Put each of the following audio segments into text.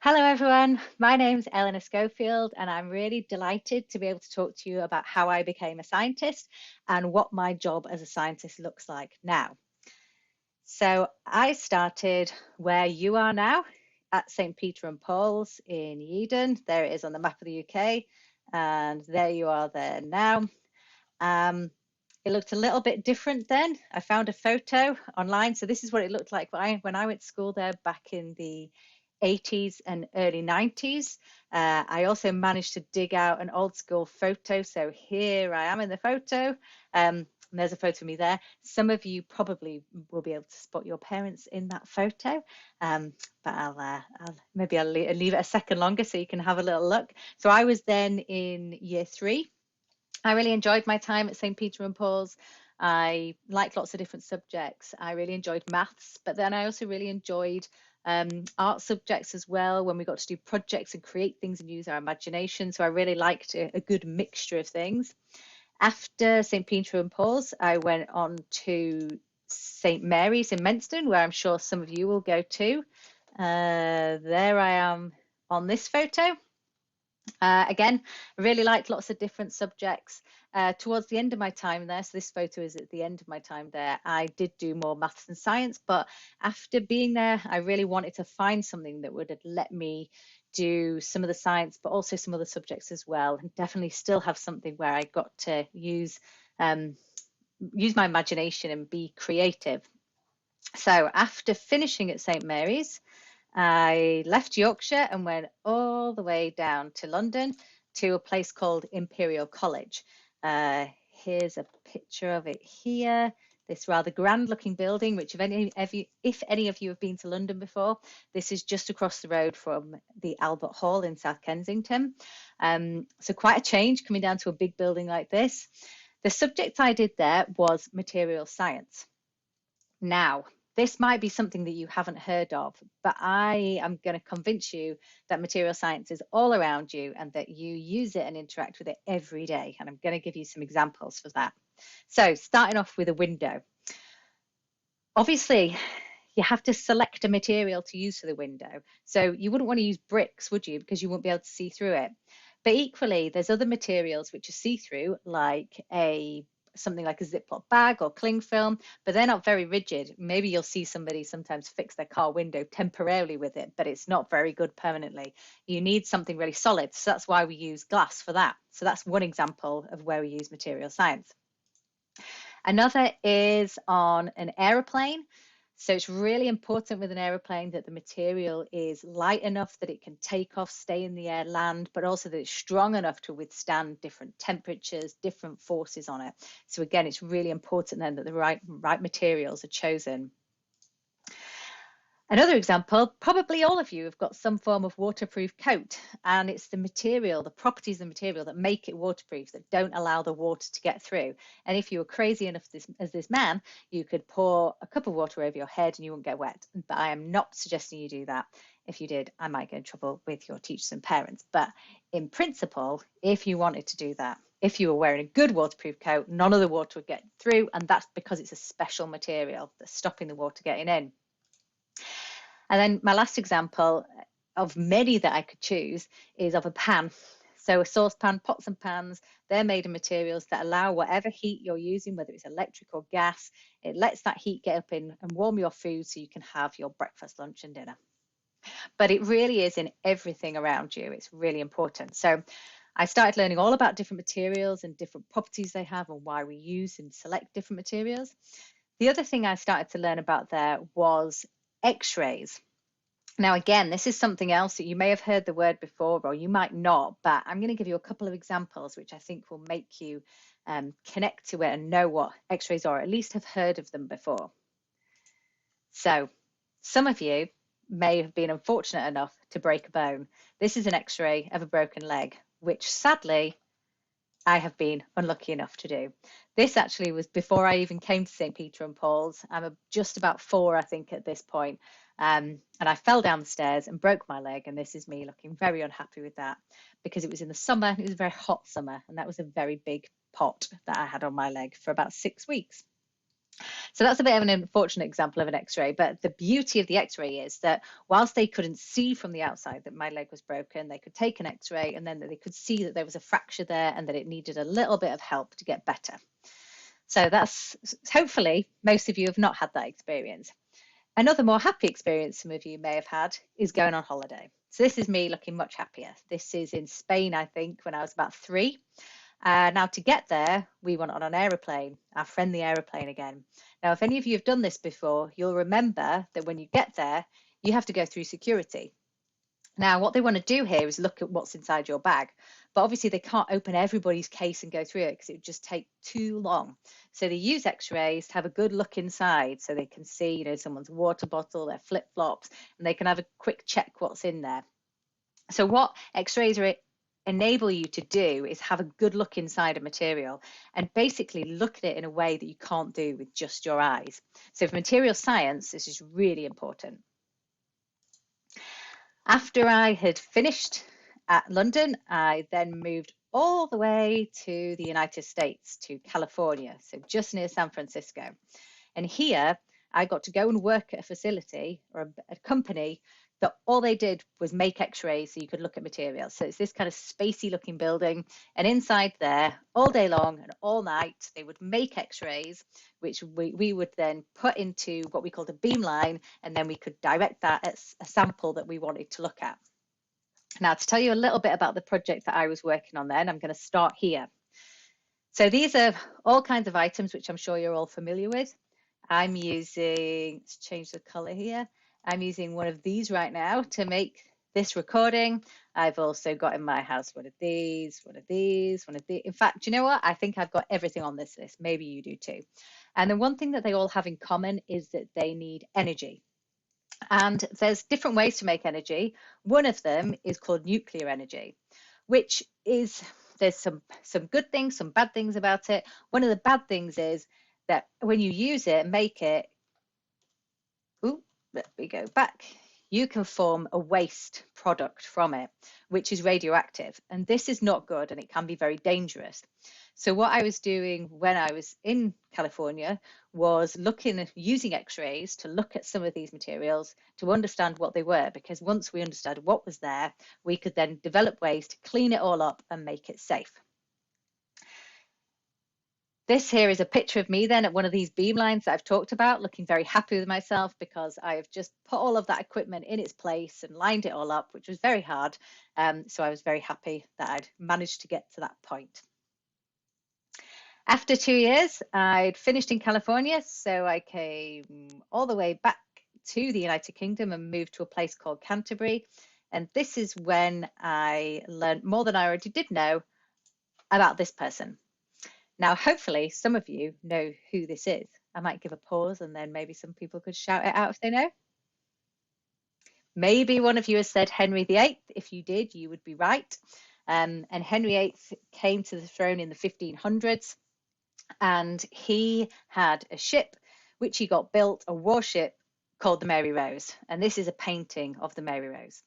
Hello, everyone. My name's Eleanor Schofield, and I'm really delighted to be able to talk to you about how I became a scientist and what my job as a scientist looks like now. So, I started where you are now at St. Peter and Paul's in Eden. There it is on the map of the UK, and there you are there now. Um, it looked a little bit different then. I found a photo online. So this is what it looked like when I went to school there back in the 80s and early 90s. I also managed to dig out an old school photo. So here I am in the photo. And there's a photo of me there. Some of you probably will be able to spot your parents in that photo, but I'll leave it a second longer so you can have a little look. So I was then in year three. I really enjoyed my time at St. Peter and Paul's. I liked lots of different subjects. I really enjoyed maths, but then I also really enjoyed art subjects as well when we got to do projects and create things and use our imagination. So I really liked a good mixture of things. After St. Peter and Paul's, I went on to St. Mary's in Menston, where I'm sure some of you will go to. There I am on this photo. Again, I really liked lots of different subjects. Towards the end of my time there, so this photo is at the end of my time there, I did do more maths and science, but after being there, I really wanted to find something that would let me do some of the science, but also some other subjects as well, and definitely still have something where I got to use my imagination and be creative. So after finishing at St. Mary's, I left Yorkshire and went all the way down to London to a place called Imperial College. Here's a picture of it here. This rather grand looking building, which if any of you have been to London before, this is just across the road from the Albert Hall in South Kensington. So quite a change coming down to a big building like this. The subject I did there was material science. Now, this might be something that you haven't heard of, but I am going to convince you that material science is all around you and that you use it and interact with it every day. And I'm going to give you some examples for that. So, starting off with a window. Obviously, you have to select a material to use for the window. So, you wouldn't want to use bricks, would you? Because you won't be able to see through it. But equally, there's other materials which are see-through, like something like a Ziploc bag or cling film, but they're not very rigid. Maybe you'll see somebody sometimes fix their car window temporarily with it, but it's not very good permanently. You need something really solid. So that's why we use glass for that. So that's one example of where we use material science. Another is on an aeroplane. So it's really important with an aeroplane that the material is light enough that it can take off, stay in the air, land, but also that it's strong enough to withstand different temperatures, different forces on it. So again, it's really important then that the right materials are chosen. Another example, probably all of you have got some form of waterproof coat, and it's the material, the properties of the material that make it waterproof, that don't allow the water to get through. And if you were crazy enough as this man, you could pour a cup of water over your head and you won't get wet. But I am not suggesting you do that. If you did, I might get in trouble with your teachers and parents. But in principle, if you wanted to do that, if you were wearing a good waterproof coat, none of the water would get through, and that's because it's a special material that's stopping the water getting in. And then my last example of many that I could choose is of a pan. So a saucepan, pots and pans, they're made of materials that allow whatever heat you're using, whether it's electric or gas, it lets that heat get up in and warm your food so you can have your breakfast, lunch and dinner. But it really is in everything around you. It's really important. So I started learning all about different materials and different properties they have and why we use and select different materials. The other thing I started to learn about there was X-rays. Now, again, this is something else that you may have heard the word before, or you might not, but I'm going to give you a couple of examples which I think will make you connect to it and know what X-rays are, or at least have heard of them before. So some of you may have been unfortunate enough to break a bone. This is an X-ray of a broken leg, which sadly I have been unlucky enough to do. This actually was before I even came to St. Peter and Paul's. I'm just about 4, I think, at this point. And I fell down the stairs and broke my leg. And this is me looking very unhappy with that because it was in the summer. It was a very hot summer. And that was a very big pot that I had on my leg for about 6 weeks. So that's a bit of an unfortunate example of an X-ray, but the beauty of the X-ray is that whilst they couldn't see from the outside that my leg was broken, they could take an X-ray and then they could see that there was a fracture there and that it needed a little bit of help to get better. So that's, hopefully most of you have not had that experience. Another more happy experience some of you may have had is going on holiday. So this is me looking much happier. This is in Spain, I think, when I was about 3. Now to get there, we went on an aeroplane, our friendly aeroplane again. Now, if any of you have done this before, you'll remember that when you get there, you have to go through security. Now, what they want to do here is look at what's inside your bag, but obviously they can't open everybody's case and go through it because it would just take too long. So they use X-rays to have a good look inside so they can see, someone's water bottle, their flip-flops, and they can have a quick check what's in there. So what X-rays enable you to do is have a good look inside a material and basically look at it in a way that you can't do with just your eyes. So for material science, this is really important. After I had finished at London, I then moved all the way to the United States, to California, so just near San Francisco. And here I got to go and work at a facility or a company that all they did was make X-rays so you could look at materials. So it's this kind of spacey looking building, and inside there all day long and all night they would make X-rays, which we would then put into what we called a beamline, and then we could direct that at a sample that we wanted to look at. Now, to tell you a little bit about the project that I was working on then, I'm going to start here. So these are all kinds of items which I'm sure you're all familiar with. I'm using, let's change the color here. I'm using one of these right now to make this recording. I've also got in my house one of these, one of these, one of these. In fact, you know what? I think I've got everything on this list. Maybe you do too. And the one thing that they all have in common is that they need energy. And there's different ways to make energy. One of them is called nuclear energy, which is, there's some good things, some bad things about it. One of the bad things is that when you use it, make it, let me go back, you can form a waste product from it, which is radioactive. And this is not good, and it can be very dangerous. So what I was doing when I was in California was using X-rays to look at some of these materials to understand what they were, because once we understood what was there, we could then develop ways to clean it all up and make it safe. This here is a picture of me then at one of these beamlines that I've talked about, looking very happy with myself because I have just put all of that equipment in its place and lined it all up, which was very hard. So I was very happy that I'd managed to get to that point. After 2 years, I'd finished in California, so I came all the way back to the United Kingdom and moved to a place called Canterbury. And this is when I learned more than I already did know about this person. Now, hopefully, some of you know who this is. I might give a pause and then maybe some people could shout it out if they know. Maybe one of you has said Henry VIII. If you did, you would be right. And Henry VIII came to the throne in the 1500s, and he had a ship which he got built, a warship called the Mary Rose. And this is a painting of the Mary Rose.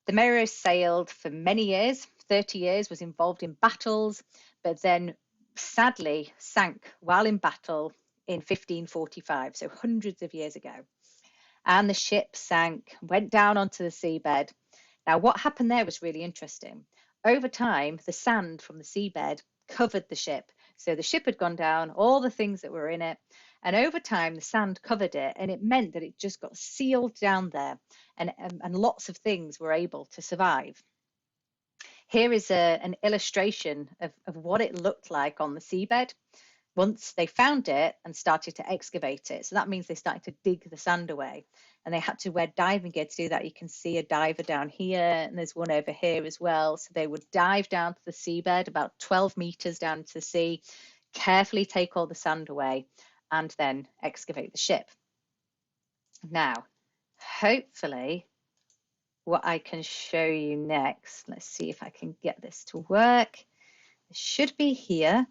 The Mary Rose sailed for many years, 30 years, was involved in battles, but then sadly sank while in battle in 1545, so hundreds of years ago. And the ship sank, went down onto the seabed. Now, what happened there was really interesting. Over time, the sand from the seabed covered the ship. So the ship had gone down, all the things that were in it, and over time the sand covered it, and it meant that it just got sealed down there, and lots of things were able to survive. Here is an illustration of what it looked like on the seabed once they found it and started to excavate it. So that means they started to dig the sand away, and they had to wear diving gear to do that. You can see a diver down here, and there's one over here as well. So they would dive down to the seabed, about 12 meters down to the sea, carefully take all the sand away, and then excavate the ship. Now, hopefully, what I can show you next, let's see if I can get this to work. It should be here,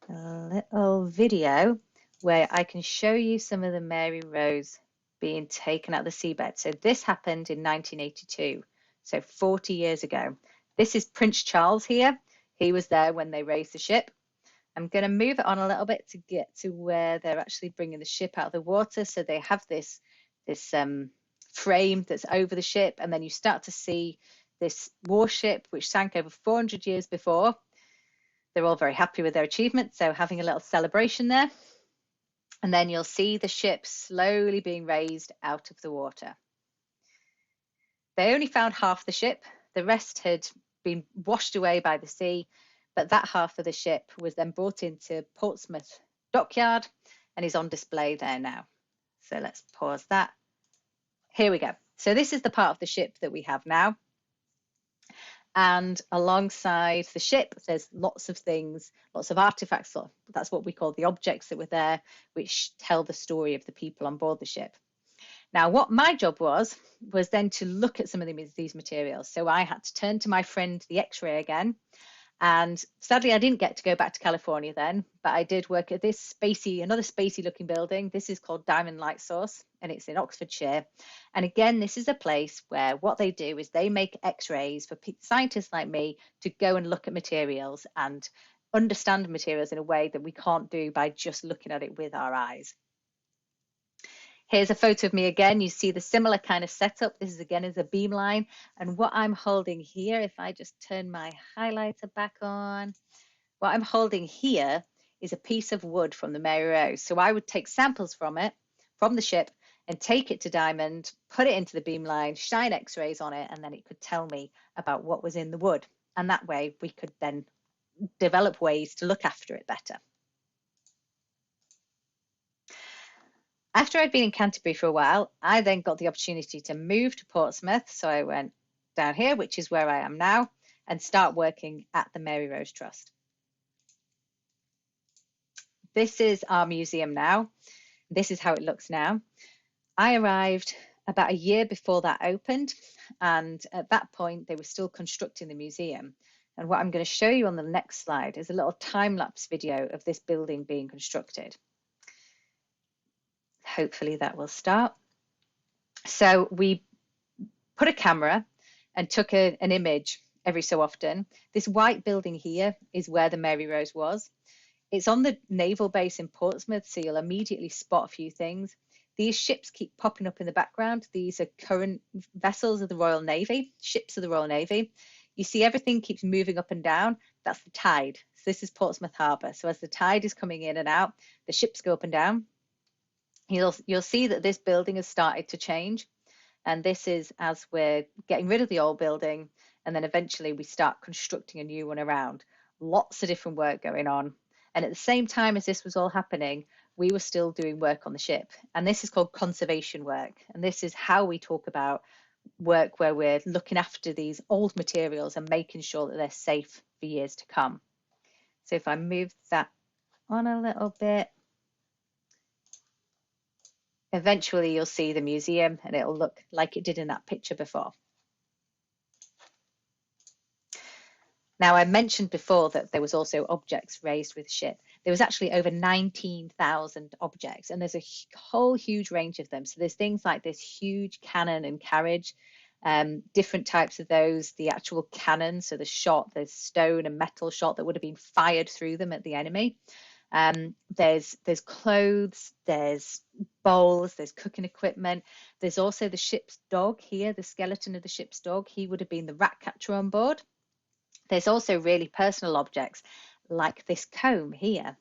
a little video where I can show you some of the Mary Rose being taken out of the seabed. So this happened in 1982, so 40 years ago. This is Prince Charles here. He was there when they raised the ship. I'm going to move it on a little bit to get to where they're actually bringing the ship out of the water. So they have this frame that's over the ship, and then you start to see this warship which sank over 400 years before. They're all very happy with their achievement, so having a little celebration there. And then you'll see the ship slowly being raised out of the water. They only found half the ship. The rest had been washed away by the sea, but that half of the ship was then brought into Portsmouth dockyard and is on display there now. So let's pause that. Here we go. So this is the part of the ship that we have now. And alongside the ship, there's lots of things, lots of artifacts. That's what we call the objects that were there, which tell the story of the people on board the ship. Now, what my job was then to look at some of these materials. So I had to turn to my friend, the X-ray again. And sadly, I didn't get to go back to California then, but I did work at this another spacey looking building. This is called Diamond Light Source, and it's in Oxfordshire. And again, this is a place where what they do is they make X-rays for scientists like me to go and look at materials and understand materials in a way that we can't do by just looking at it with our eyes. Here's a photo of me again. You see the similar kind of setup. This is again is a beamline. And what I'm holding here, if I just turn my highlighter back on, what I'm holding here is a piece of wood from the Mary Rose. So I would take samples from it, from the ship, and take it to Diamond, put it into the beamline, shine X-rays on it, and then it could tell me about what was in the wood. And that way we could then develop ways to look after it better. After I'd been in Canterbury for a while, I then got the opportunity to move to Portsmouth. So I went down here, which is where I am now, and start working at the Mary Rose Trust. This is our museum now. This is how it looks now. I arrived about a year before that opened, and at that point they were still constructing the museum. And what I'm going to show you on the next slide is a little time-lapse video of this building being constructed. Hopefully that will start. So we put a camera and took an image every so often. This white building here is where the Mary Rose was. It's on the naval base in Portsmouth, so you'll immediately spot a few things. These ships keep popping up in the background. These are current vessels of the Royal Navy, ships of the Royal Navy. You see everything keeps moving up and down. That's the tide. So this is Portsmouth Harbour. So as the tide is coming in and out, the ships go up and down. You'll see that this building has started to change. And this is as we're getting rid of the old building, and then eventually we start constructing a new one around. Lots of different work going on. And at the same time as this was all happening, we were still doing work on the ship. And this is called conservation work. And this is how we talk about work where we're looking after these old materials and making sure that they're safe for years to come. So if I move that on a little bit, eventually you'll see the museum and it'll look like it did in that picture before. Now, I mentioned before that there was also objects raised with the ship. There was actually over 19,000 objects, and there's a whole huge range of them. So there's things like this huge cannon and carriage, different types of those, the actual cannon, so the shot, there's stone and metal shot that would have been fired through them at the enemy. There's clothes, there's bowls, there's cooking equipment. There's also the ship's dog here, the skeleton of the ship's dog. He would have been the rat catcher on board. There's also really personal objects like this comb here.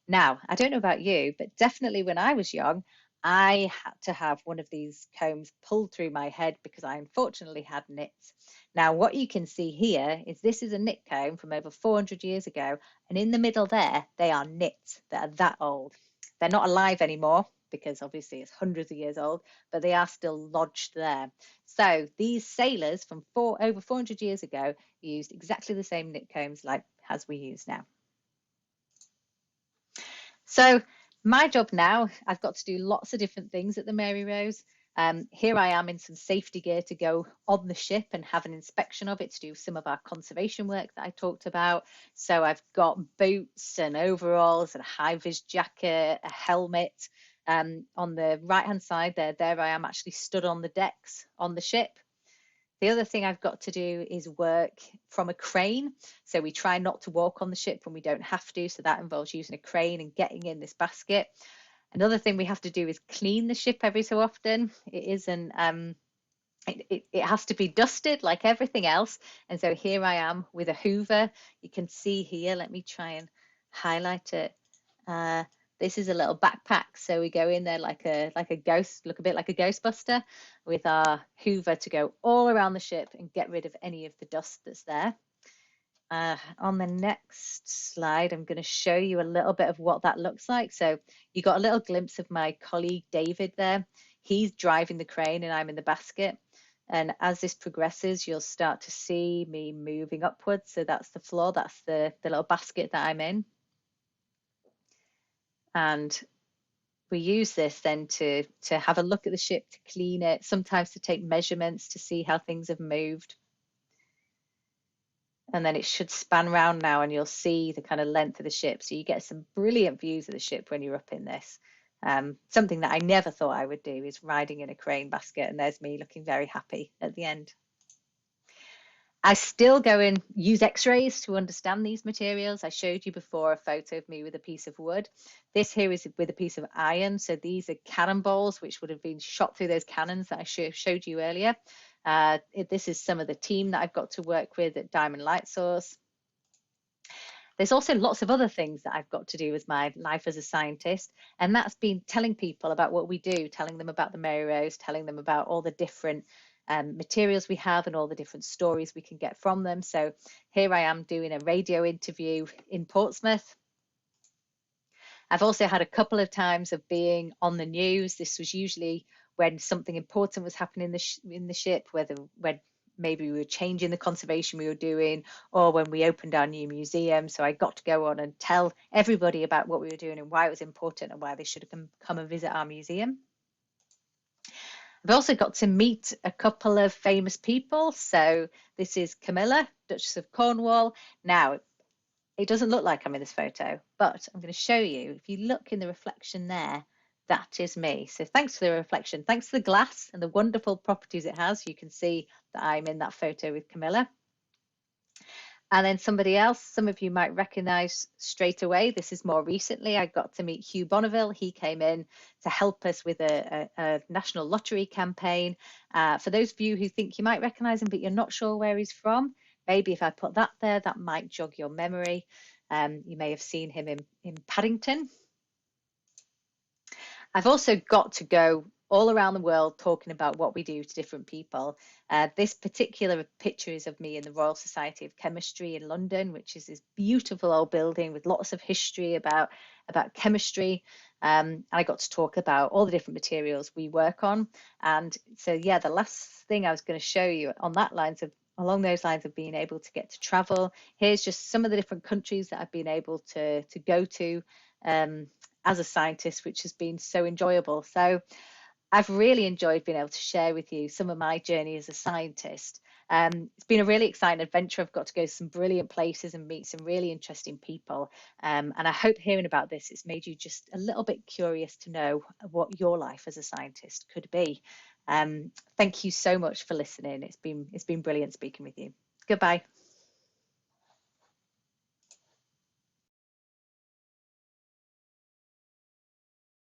Now, I don't know about you, but definitely when I was young, I had to have one of these combs pulled through my head because I unfortunately had nits. Now, what you can see here is this is a knit comb from over 400 years ago. And in the middle there, they are knits that are that old. They're not alive anymore because obviously it's hundreds of years old, but they are still lodged there. So these sailors from over 400 years ago used exactly the same knit combs like as we use now. So my job now, I've got to do lots of different things at the Mary Rose. Here I am in some safety gear to go on the ship and have an inspection of it to do some of our conservation work that I talked about. So I've got boots and overalls and a high-vis jacket, a helmet. On the right-hand side there I am actually stood on the decks on the ship. The other thing I've got to do is work from a crane. So we try not to walk on the ship when we don't have to. So that involves using a crane and getting in this basket. Another thing we have to do is clean the ship every so often. It isn't it has to be dusted like everything else. And so here I am with a Hoover. You can see here, let me try and highlight it. This is a little backpack. So we go in there like a ghost, look a bit like a Ghostbuster, with our Hoover to go all around the ship and get rid of any of the dust that's there. On the next slide, I'm going to show you a little bit of what that looks like. So you got a little glimpse of my colleague David there. He's driving the crane and I'm in the basket. And as this progresses, you'll start to see me moving upwards. So that's the floor, that's the little basket that I'm in. And we use this then to have a look at the ship, to clean it, sometimes to take measurements to see how things have moved. And then it should span around now and you'll see the kind of length of the ship. So you get some brilliant views of the ship when you're up in this. Something that I never thought I would do is riding in a crane basket, and there's me looking very happy at the end. I still go and use x-rays to understand these materials. I showed you before a photo of me with a piece of wood. This here is with a piece of iron. So these are cannonballs which would have been shot through those cannons that I showed you earlier. This is some of the team that I've got to work with at Diamond Light Source. There's also lots of other things that I've got to do with my life as a scientist, and that's been telling people about what we do, telling them about the Mary Rose, telling them about all the different materials we have and all the different stories we can get from them. So here I am doing a radio interview in Portsmouth. I've also had a couple of times of being on the news. This was usually when something important was happening in the ship, when maybe we were changing the conservation we were doing, or when we opened our new museum. So I got to go on and tell everybody about what we were doing and why it was important and why they should come and visit our museum. I've also got to meet a couple of famous people. So this is Camilla, Duchess of Cornwall. Now, it doesn't look like I'm in this photo, but I'm going to show you. If you look in the reflection there, that is me. So thanks for the reflection. Thanks to the glass and the wonderful properties it has. You can see that I'm in that photo with Camilla. And then somebody else, some of you might recognize straight away. This is more recently. I got to meet Hugh Bonneville. He came in to help us with a national lottery campaign. For those of you who think you might recognize him, but you're not sure where he's from, maybe if I put that there, that might jog your memory. You may have seen him in Paddington. I've also got to go all around the world talking about what we do to different people. This particular picture is of me in the Royal Society of Chemistry in London, which is this beautiful old building with lots of history about chemistry. And I got to talk about all the different materials we work on. And so, yeah, the last thing I was going to show you along those lines of being able to get to travel. Here's just some of the different countries that I've been able to go to as a scientist, which has been so enjoyable. So I've really enjoyed being able to share with you some of my journey as a scientist. It's been a really exciting adventure. I've got to go to some brilliant places and meet some really interesting people. And I hope hearing about this, it's made you just a little bit curious to know what your life as a scientist could be. Thank you so much for listening. It's been brilliant speaking with you. Goodbye.